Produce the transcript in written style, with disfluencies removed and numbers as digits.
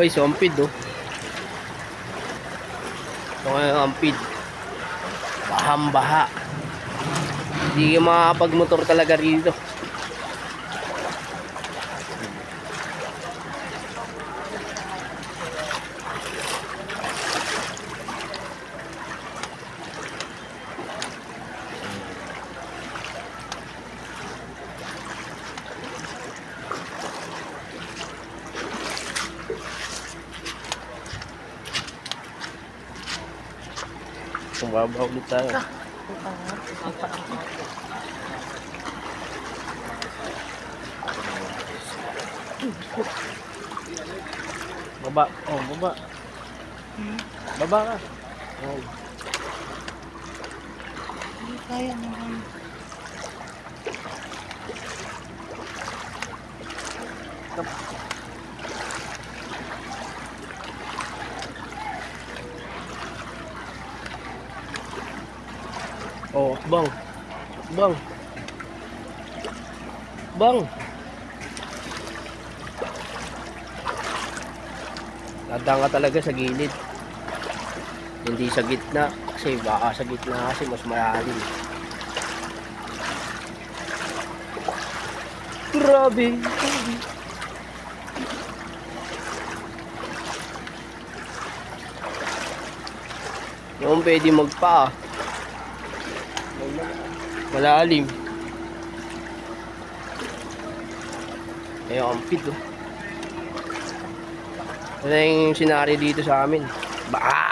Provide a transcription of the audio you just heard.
Guys, so ampid oh. Ito ngayon ampid. Bahang-baha. Hindi ka makakapag-motor talaga rito. Baba ulit tayo. Baba. Oh, baba. Baba ka. Oh. Hindi kaya naman. Oh, bang. Bang. Bang. Dadaan ka talaga sa gilid. Hindi sa gitna. Kasi baka sa gitna kasi mas malalim. Grabe. Yung pwede magpa. Malalim. Ayun, ampid oh. Ano yung sinari dito sa amin? Baka!